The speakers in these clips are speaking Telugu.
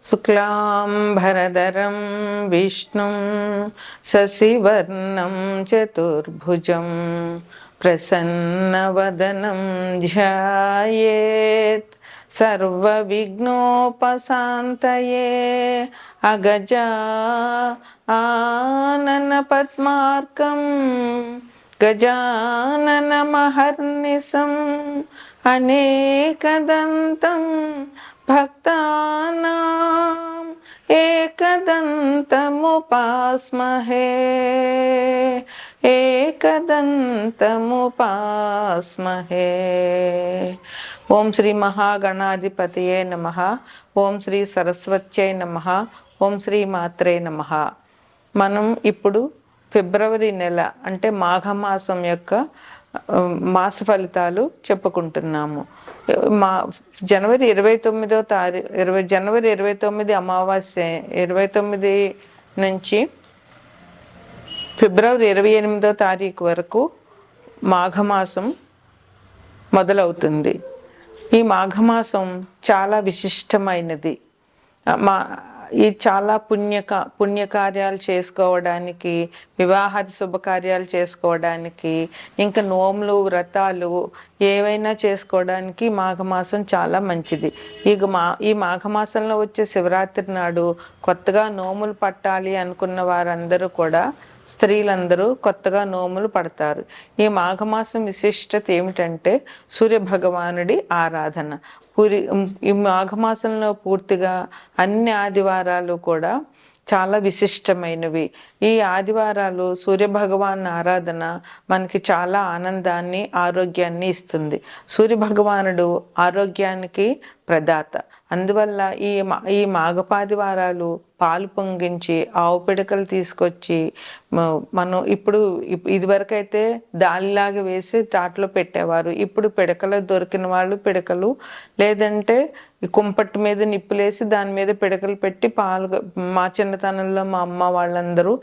శుక్లాంబరధరం విష్ణుం శశివర్ణం చతుర్భుజం ప్రసన్నవదనం ధ్యాయేత్ సర్వవిఘ్నోపశాంతయే అగజా ఆనన పద్మార్కం గజాననమహర్నిశం అనేకదంతం భక్తానాం ఏకదంతముపాస్మహే ఏకదంతముపాస్మహే. ఓం శ్రీ మహాగణాధిపతయే నమః. ఓం శ్రీ సరస్వత్యై నమః. ఓం శ్రీ మాత్రే నమః. మనం ఇప్పుడు ఫిబ్రవరి నెల అంటే మాఘమాసం యొక్క మాస ఫలితాలు చెప్పుకుంటున్నాము. జనవరి 29వ తారీఖు జనవరి 29 అమావాస్య 29 నుంచి ఫిబ్రవరి 28వ తారీఖు వరకు మాఘమాసం మొదలవుతుంది. ఈ మాఘమాసం చాలా విశిష్టమైనది. ఈ చాలా పుణ్యకార్యాలు చేసుకోవడానికి, వివాహాది శుభకార్యాలు చేసుకోవడానికి, ఇంకా నోములు వ్రతాలు ఏవైనా చేసుకోవడానికి మాఘమాసం చాలా మంచిది. ఈ మాఘమాసంలో వచ్చే శివరాత్రి నాడు కొత్తగా నోములు పట్టాలి అనుకున్న వారందరూ కూడా, స్త్రీలందరూ కొత్తగా నోములు పడతారు. ఈ మాఘమాసం విశిష్టత ఏమిటంటే సూర్య భగవానుడి ఆరాధన. ఈ మాఘమాసంలో పూర్తిగా అన్ని ఆదివారాలు కూడా చాలా విశిష్టమైనవి. ఈ ఆదివారాలు సూర్యభగవాన్ ఆరాధన మనకి చాలా ఆనందాన్ని, ఆరోగ్యాన్ని ఇస్తుంది. సూర్యభగవానుడు ఆరోగ్యానికి ప్రదాత. అందువల్ల ఈ మాఘపాదివారాలు పాలు పొంగించి ఆవు పిడకలు తీసుకొచ్చి మనం ఇదివరకైతే దాలిలాగా వేసి తాటలో పెట్టేవారు. ఇప్పుడు పిడకలు దొరికిన వాళ్ళు పిడకలు, లేదంటే కుంపట్టు మీద నిప్పులేసి దాని మీద పిడకలు పెట్టి పాలు, మా చిన్నతనంలో మా అమ్మ వాళ్ళందరూ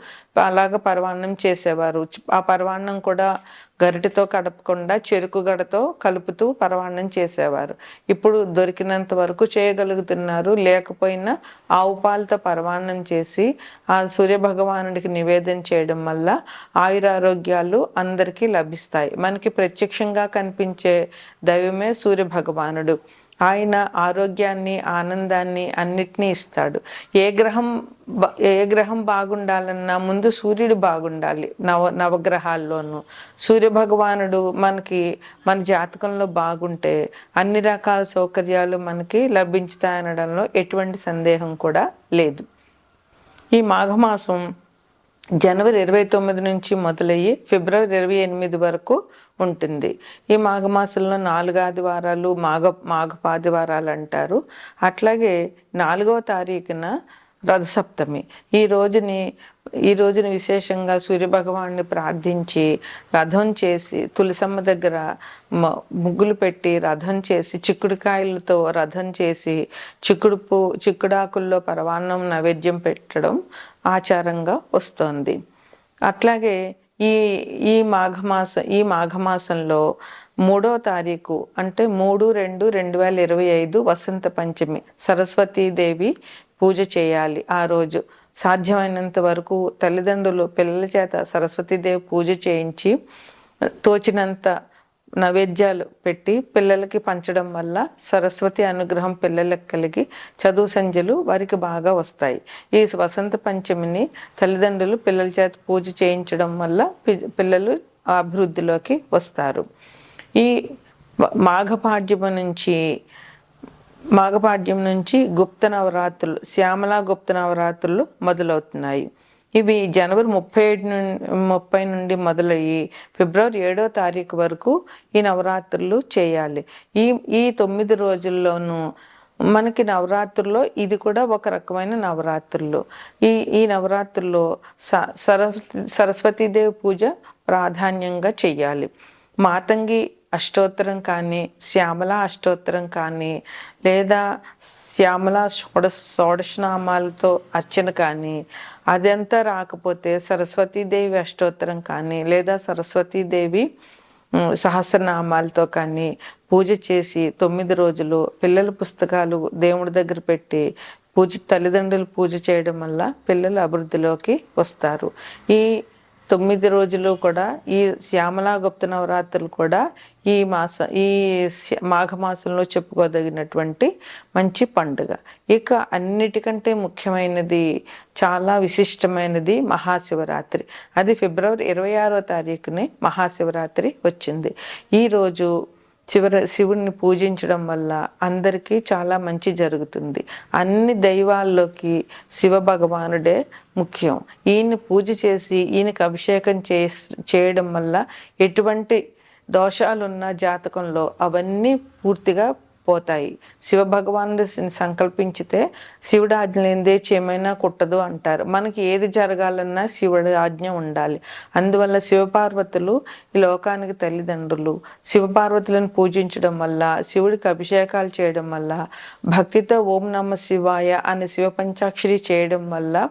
అలాగ పరవాన్నం చేసేవారు. ఆ పరవాన్నం కూడా గరిటెతో కడపకుండా చెరుకు గడతో కలుపుతూ పరవాన్నం చేసేవారు. ఇప్పుడు దొరికినంత వరకు చేయగలుగుతున్నారు. లేకపోయినా ఆవు పాలతో పరవాన్నం చేసి ఆ సూర్యభగవానుడికి నివేదన చేయడం వల్ల ఆయురారోగ్యాలు అందరికీ లభిస్తాయి. మనకి ప్రత్యక్షంగా కనిపించే దైవమే సూర్యభగవానుడు. ఆయన ఆరోగ్యాన్ని, ఆనందాన్ని అన్నిటినీ ఇస్తాడు. ఏ గ్రహం బాగుండాలన్నా ముందు సూర్యుడు బాగుండాలి. నవగ్రహాల్లోనూ సూర్యభగవానుడు మన జాతకంలో బాగుంటే అన్ని రకాల సౌకర్యాలు మనకి లభించుతాయనడంలో ఎటువంటి సందేహం కూడా లేదు. ఈ మాఘమాసం జనవరి 29 నుంచి మొదలయ్యి ఫిబ్రవరి 28 వరకు ఉంటుంది. ఈ మాఘమాసంలో 4 ఆదివారాలు మాఘపాదివారాలు అంటారు. అట్లాగే 4వ తారీఖున రథసప్తమి. ఈ రోజుని విశేషంగా సూర్యభగవాన్ని ప్రార్థించి రథం చేసి, తులసమ్మ దగ్గర ముగ్గులు పెట్టి రథం చేసి, చిక్కుడుకాయలతో రథం చేసి, చిక్కుడాకుల్లో పరవాన్నం నైవేద్యం పెట్టడం ఆచారంగా వస్తోంది. అట్లాగే ఈ మాఘమాసంలో 3వ తారీఖు అంటే 3/2/2025 వసంత పంచమి. సరస్వతీదేవి పూజ చేయాలి. ఆ రోజు సాధ్యమైనంత వరకు తల్లిదండ్రులు పిల్లల చేత సరస్వతీదేవి పూజ చేయించి తోచినంత నైవేద్యాలు పెట్టి పిల్లలకి పంచడం వల్ల సరస్వతి అనుగ్రహం పిల్లలకు కలిగి చదువు సంధ్యలు వారికి బాగా వస్తాయి. ఈ వసంత పంచమిని తల్లిదండ్రులు పిల్లల చేత పూజ చేయించడం వల్ల పిల్లలు అభివృద్ధిలోకి వస్తారు. ఈ మాఘపాడ్యం నుంచి గుప్త నవరాత్రులు, శ్యామలా గుప్త నవరాత్రులు మొదలవుతున్నాయి. ఇవి జనవరి 30 నుండి మొదలయ్యి ఫిబ్రవరి 7వ తారీఖు వరకు ఈ నవరాత్రులు చేయాలి. ఈ 9 రోజుల్లోనూ మనకి నవరాత్రుల్లో ఇది కూడా ఒక రకమైన నవరాత్రులు. ఈ నవరాత్రుల్లో సరస్వతీదేవి పూజ ప్రాధాన్యంగా చెయ్యాలి. మాతంగి అష్టోత్తరం కానీ, శ్యామల అష్టోత్తరం కానీ, లేదా శ్యామల షోడశనామాలతో అర్చన కానీ, అదంతా రాకపోతే సరస్వతీదేవి అష్టోత్తరం కానీ, లేదా సరస్వతీదేవి సహస్రనామాలతో కానీ పూజ చేసి 9 రోజులు పిల్లల పుస్తకాలు దేవుడి దగ్గర పెట్టి తల్లిదండ్రులు పూజ చేయడం వల్ల పిల్లలు అభివృద్ధిలోకి వస్తారు. ఈ 9 రోజులు కూడా ఈ శ్యామలా గుప్త నవరాత్రులు కూడా ఈ మాఘమాసంలో చెప్పుకోదగినటువంటి మంచి పండుగ. ఇక అన్నిటికంటే ముఖ్యమైనది, చాలా విశిష్టమైనది మహాశివరాత్రి. అది ఫిబ్రవరి 26వ తారీఖునే మహాశివరాత్రి వచ్చింది. ఈరోజు శివుడిని పూజించడం వల్ల అందరికీ చాలా మంచి జరుగుతుంది. అన్ని దైవాల్లోకి శివ భగవానుడే ముఖ్యం. ఈయన్ని పూజ చేసి ఈయనకి అభిషేకం చేయడం వల్ల ఎటువంటి దోషాలున్న జాతకంలో అవన్నీ పూర్తిగా పోతాయి. శివ భగవానుడు సంకల్పించితే శివుడి ఆజ్ఞ లేనిదే ఏమైనా కుట్టదు అంటారు. మనకి ఏది జరగాలన్నా శివుడి ఆజ్ఞ ఉండాలి. అందువల్ల శివపార్వతులు ఈ లోకానికి తల్లిదండ్రులు. శివపార్వతులను పూజించడం వల్ల, శివుడికి అభిషేకాలు చేయడం వల్ల, భక్తితో ఓం నమ శివాయ అనే శివ పంచాక్షరి చేయడం వల్ల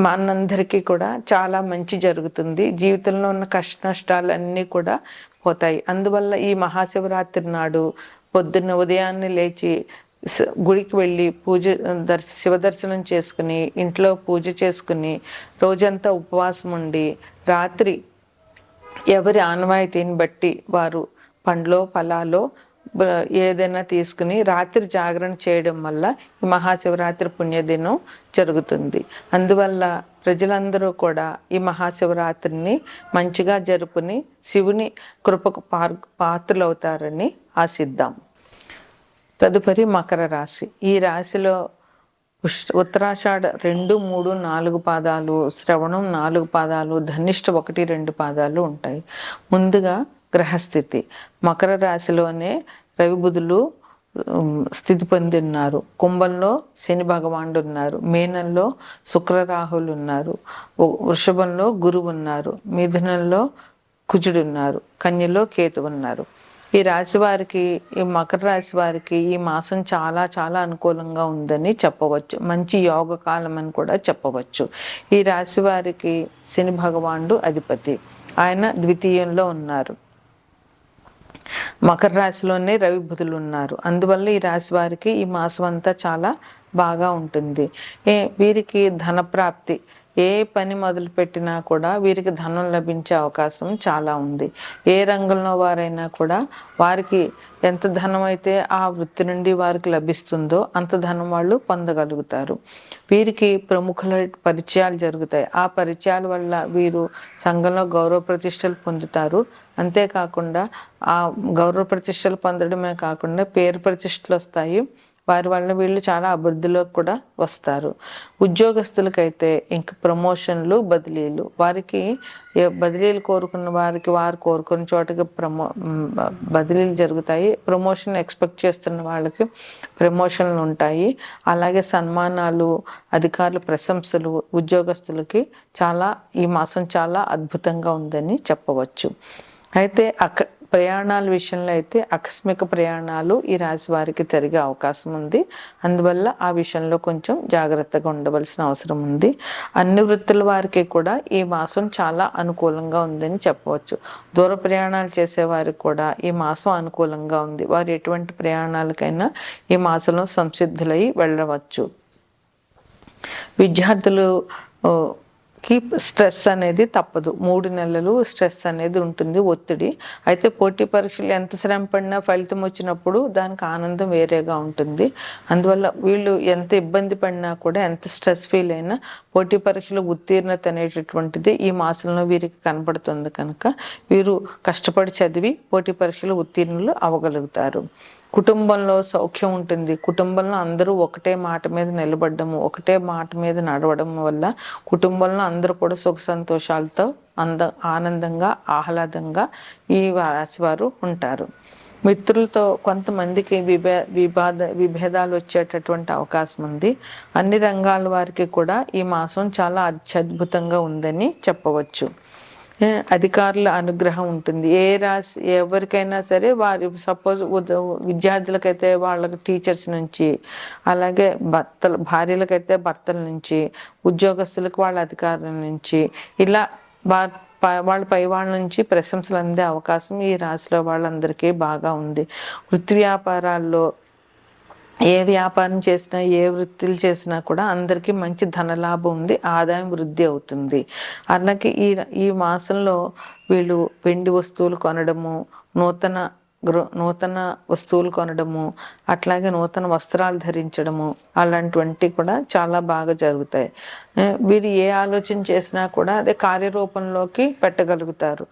మనందరికీ కూడా చాలా మంచి జరుగుతుంది. జీవితంలో ఉన్న కష్ట నష్టాలు అన్నీ కూడా పోతాయి. అందువల్ల ఈ మహాశివరాత్రి నాడు పొద్దున్న ఉదయాన్నే లేచి గుడికి వెళ్ళి శివ దర్శనం చేసుకుని, ఇంట్లో పూజ చేసుకుని, రోజంతా ఉపవాసం ఉండి, రాత్రి ఎవరి ఆనవాయితీని బట్టి వారు పండ్లో ఫలాలో ఏదైనా తీసుకుని రాత్రి జాగరణ చేయడం వల్ల ఈ మహాశివరాత్రి పుణ్యదినం జరుగుతుంది. అందువల్ల ప్రజలందరూ కూడా ఈ మహాశివరాత్రిని మంచిగా జరుపుని శివుని కృపకు పాత్రలవుతారని ఆశిద్దాం. తదుపరి మకర రాశి. ఈ రాశిలో ఉత్తరాషాఢ 2, 3, 4 పాదాలు, శ్రవణం 4 పాదాలు, ధనిష్ట 1, 2 పాదాలు ఉంటాయి. ముందుగా గ్రహస్థితి. మకర రాశిలోనే రవి బుధులు స్థితి పొంది ఉన్నారు. కుంభంలో శని భగవానుడు ఉన్నారు. మీనంలో శుక్రరాహులు ఉన్నారు. వృషభంలో గురువు ఉన్నారు. మిథునంలో కుజుడు ఉన్నారు. కన్యలో కేతు ఉన్నారు. ఈ రాశి వారికి, ఈ మకర రాశి వారికి ఈ మాసం చాలా చాలా అనుకూలంగా ఉందని చెప్పవచ్చు. మంచి యోగ కాలం అని కూడా చెప్పవచ్చు. ఈ రాశి వారికి శని భగవానుడు అధిపతి. ఆయన ద్వితీయంలో ఉన్నారు. మకర రాశిలోనే రవి బుధులు ఉన్నారు. అందువల్ల ఈ రాశి వారికి ఈ మాసం అంతా చాలా బాగా ఉంటుంది. వీరికి ధనప్రాప్తి, ఏ పని మొదలు పెట్టినా కూడా వీరికి ధనం లభించే అవకాశం చాలా ఉంది. ఏ రంగంలో వారైనా కూడా వారికి ఎంత ధనం అయితే ఆ వృత్తి నుండి వారికి లభిస్తుందో అంత ధనం వాళ్ళు పొందగలుగుతారు. వీరికి ప్రముఖుల పరిచయాలు జరుగుతాయి. ఆ పరిచయాల వల్ల వీరు సంఘంలో గౌరవ ప్రతిష్టలు పొందుతారు. అంతేకాకుండా ఆ గౌరవ ప్రతిష్టలు పొందడమే కాకుండా పేరు ప్రతిష్టలు వస్తాయి. వారి వల్ల వీళ్ళు చాలా అభివృద్ధిలోకి కూడా వస్తారు. ఉద్యోగస్తులకైతే ఇంక ప్రమోషన్లు, బదిలీలు. వారికి బదిలీలు కోరుకున్న వారికి వారు కోరుకున్న చోటకి బదిలీలు జరుగుతాయి. ప్రమోషన్ ఎక్స్పెక్ట్ చేస్తున్న వాళ్ళకి ప్రమోషన్లు ఉంటాయి. అలాగే సన్మానాలు, అధికారుల ప్రశంసలు ఉద్యోగస్తులకి చాలా ఈ మాసం చాలా అద్భుతంగా ఉందని చెప్పవచ్చు. అయితే ప్రయాణాల విషయంలో అయితే ఆకస్మిక ప్రయాణాలు ఈ రాశి వారికి జరిగే అవకాశం ఉంది. అందువల్ల ఆ విషయంలో కొంచెం జాగ్రత్తగా ఉండవలసిన అవసరం ఉంది. అన్ని వృత్తుల వారికి కూడా ఈ మాసం చాలా అనుకూలంగా ఉందని చెప్పవచ్చు. దూర ప్రయాణాలు చేసేవారికి కూడా ఈ మాసం అనుకూలంగా ఉంది. వారు ఎటువంటి ప్రయాణాలకైనా ఈ మాసంలో సంసిద్ధులై వెళ్ళవచ్చు. విద్యార్థులు స్ట్రెస్ అనేది తప్పదు. 3 నెలలు స్ట్రెస్ అనేది ఉంటుంది, ఒత్తిడి. అయితే పోటీ పరీక్షలు ఎంత శ్రమ పడినా ఫలితం వచ్చినప్పుడు దానికి ఆనందం వేరేగా ఉంటుంది. అందువల్ల వీళ్ళు ఎంత ఇబ్బంది పడినా కూడా, ఎంత స్ట్రెస్ ఫీల్ అయినా పోటీ పరీక్షలు ఉత్తీర్ణత అనేటటువంటిది ఈ మాసంలో వీరికి కనపడుతుంది. కనుక వీరు కష్టపడి చదివి పోటీ పరీక్షలు ఉత్తీర్ణులు అవ్వగలుగుతారు. కుటుంబంలో సౌఖ్యం ఉంటుంది. కుటుంబంలో అందరూ ఒకటే మాట మీద నిలబడము, ఒకటే మాట మీద నడవడం వల్ల కుటుంబంలో అందరూ కూడా సుఖ సంతోషాలతో ఆనందంగా ఆహ్లాదంగా ఈ రాశివారు ఉంటారు. మిత్రులతో కొంతమందికి విభేదాలు వచ్చేటటువంటి అవకాశం ఉంది. అన్ని రంగాల వారికి కూడా ఈ మాసం చాలా అత్యద్భుతంగా ఉందని చెప్పవచ్చు. అధికారుల అనుగ్రహం ఉంటుంది. ఏ రాశి ఎవరికైనా సరే వారి సపోజ్ విద్యార్థులకైతే వాళ్ళకి టీచర్స్ నుంచి, అలాగే భార్యలకైతే భర్తల నుంచి, ఉద్యోగస్తులకు వాళ్ళ అధికారుల నుంచి, ఇలా వాళ్ళ పై వాళ్ళ నుంచి ప్రశంసలు అందే అవకాశం ఈ రాశిలో వాళ్ళందరికీ బాగా ఉంది. వృత్తి వ్యాపారాల్లో ఏ వ్యాపారం చేసినా ఏ వృత్తులు చేసినా కూడా అందరికీ మంచి ధనలాభం ఉంది, ఆదాయం వృద్ధి అవుతుంది. అలాగే ఈ మాసంలో వీళ్ళు వెండి వస్తువులు కొనడము, నూతన వస్తువులు కొనడము, అట్లాగే నూతన వస్త్రాలు ధరించడము అలాంటివంటి కూడా చాలా బాగా జరుగుతాయి. వీరు ఏ ఆలోచన చేసినా కూడా అదే కార్యరూపంలోకి పెట్టగలుగుతారు.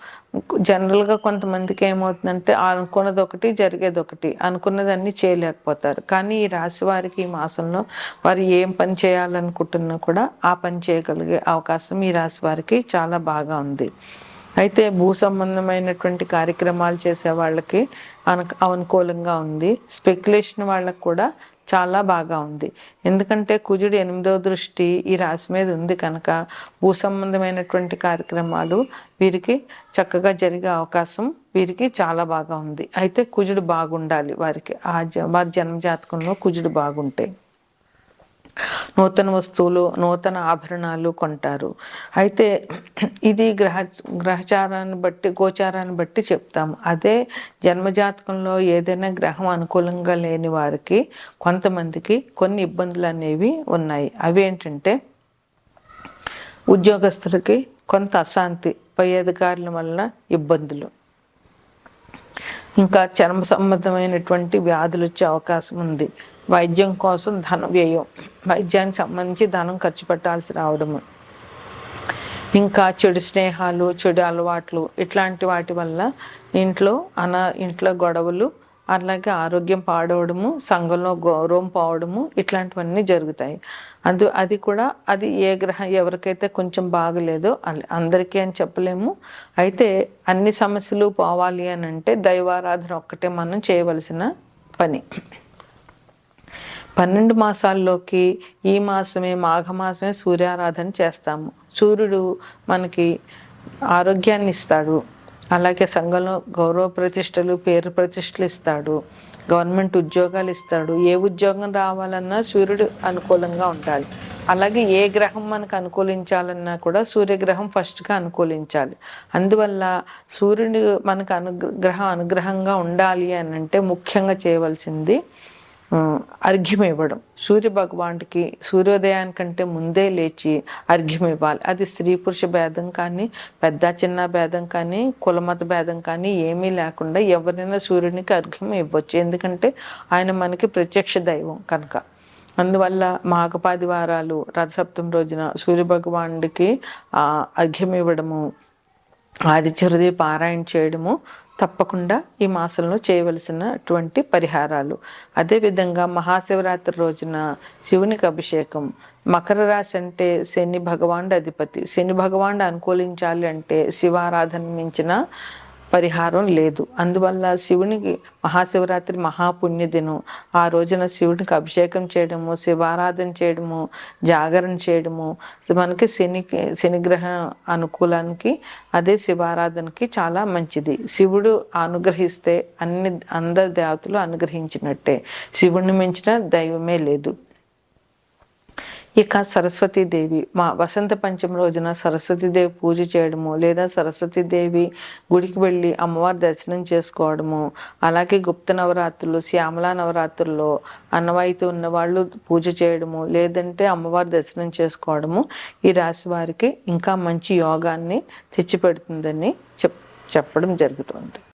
జనరల్గా కొంతమందికి ఏమవుతుందంటే అనుకున్నది ఒకటి జరిగేది ఒకటి, అనుకున్నదన్నీ చేయలేకపోతారు. కానీ ఈ రాశి వారికి ఈ మాసంలో వారు ఏం పని చేయాలనుకుంటున్నా కూడా ఆ పని చేయగలిగే అవకాశం ఈ రాశి వారికి చాలా బాగా ఉంది. అయితే భూ సంబంధమైనటువంటి కార్యక్రమాలు చేసే వాళ్ళకి అనుకూలంగా ఉంది. స్పెక్యులేషన్ వాళ్ళకు కూడా చాలా బాగా ఉంది. ఎందుకంటే కుజుడు 8వ దృష్టి ఈ రాశి మీద ఉంది కనుక భూ సంబంధమైనటువంటి కార్యక్రమాలు వీరికి చక్కగా జరిగే అవకాశం వీరికి చాలా బాగా ఉంది. అయితే కుజుడు బాగుండాలి వారికి, వారి జన్మజాతకంలో కుజుడు బాగుంటే నూతన వస్తువులు, నూతన ఆభరణాలు కొంటారు. అయితే ఇది గ్రహచారాన్ని బట్టి, గోచారాన్ని బట్టి చెప్తాము. అదే జన్మజాతకంలో ఏదైనా గ్రహం అనుకూలంగా లేని వారికి కొంతమందికి కొన్ని ఇబ్బందులు అనేవి ఉన్నాయి. అవి ఏంటంటే ఉద్యోగస్తులకి కొంత అశాంతి, పై అధికారుల వలన ఇబ్బందులు, ఇంకా చర్మ సంబంధమైనటువంటి వ్యాధులు వచ్చే అవకాశం ఉంది. వైద్యం కోసం ధన వ్యయం, వైద్యానికి సంబంధించి ధనం ఖర్చు పెట్టాల్సి రావడము, ఇంకా చెడు స్నేహాలు, చెడు అలవాట్లు ఇట్లాంటి వాటి వల్ల ఇంట్లో గొడవలు, అలాగే ఆరోగ్యం పాడవడము, సంఘంలో గౌరవం పోవడము ఇట్లాంటివన్నీ జరుగుతాయి. అది ఏ గ్రహం ఎవరికైతే కొంచెం బాగలేదో అందరికీ అని చెప్పలేము. అయితే అన్ని సమస్యలు పోవాలి అని అంటే దైవారాధన ఒక్కటే మనం చేయవలసిన పని. 12 మాసాల్లోకి ఈ మాసమే, మాఘమాసమే సూర్యారాధన చేస్తాము. సూర్యుడు మనకి ఆరోగ్యాన్ని ఇస్తాడు, అలాగే సంఘంలో గౌరవ ప్రతిష్టలు, పేరు ప్రతిష్టలు ఇస్తాడు, గవర్నమెంట్ ఉద్యోగాలు ఇస్తాడు. ఏ ఉద్యోగం రావాలన్నా సూర్యుడు అనుకూలంగా ఉండాలి. అలాగే ఏ గ్రహం మనకు అనుకూలించాలన్నా కూడా సూర్యగ్రహం ఫస్ట్గా అనుకూలించాలి. అందువల్ల సూర్యుడు మనకు అనుగ్రహంగా ఉండాలి అని అంటే ముఖ్యంగా చేయవలసింది అర్ఘ్యం ఇవ్వడం. సూర్య భగవానుడికి సూర్యోదయానికంటే ముందే లేచి అర్ఘ్యం ఇవ్వాలి. అది స్త్రీ పురుష భేదం కానీ, పెద్ద చిన్న భేదం కానీ, కులమత భేదం కానీ ఏమీ లేకుండా ఎవరైనా సూర్యునికి అర్ఘ్యం ఇవ్వచ్చు. ఎందుకంటే ఆయన మనకి ప్రత్యక్ష దైవం కనుక. అందువల్ల మాఘపాది వారాలు రథసప్తమి రోజున సూర్య భగవానుడికి అర్ఘ్యం ఇవ్వడము, ఆదిత్య హృదయ పారాయణ చేయడము తప్పకుండా ఈ మాసంలో చేయవలసినటువంటి పరిహారాలు. అదేవిధంగా మహాశివరాత్రి రోజున శివునికి అభిషేకం. మకర రాశి అంటే శని భగవానుడు అధిపతి. శని భగవానుడు అనుకూలించాలి అంటే శివారాధన మించిన పరిహారం లేదు. అందువల్ల శివునికి మహాశివరాత్రి మహాపుణ్య దినం. ఆ రోజున శివుడికి అభిషేకం చేయడము, శివారాధన చేయడము, జాగరణ చేయడము మనకి శనిగ్రహ అనుకూలానికి, అదే శివారాధనకి చాలా మంచిది. శివుడు అనుగ్రహిస్తే అందరి దేవతలు అనుగ్రహించినట్టే. శివుడిని మించిన దైవమే లేదు. ఇక సరస్వతీదేవి, వసంత పంచమి రోజున సరస్వతీదేవి పూజ చేయడము, లేదా సరస్వతీదేవి గుడికి వెళ్ళి అమ్మవారి దర్శనం చేసుకోవడము, అలాగే గుప్త నవరాత్రులు, శ్యామలా నవరాత్రుల్లో అన్నవాయితీ ఉన్నవాళ్ళు పూజ చేయడము, లేదంటే అమ్మవారి దర్శనం చేసుకోవడము ఈ రాశి వారికి ఇంకా మంచి యోగాన్ని తెచ్చిపెడుతుందని చెప్పడం జరుగుతుంది.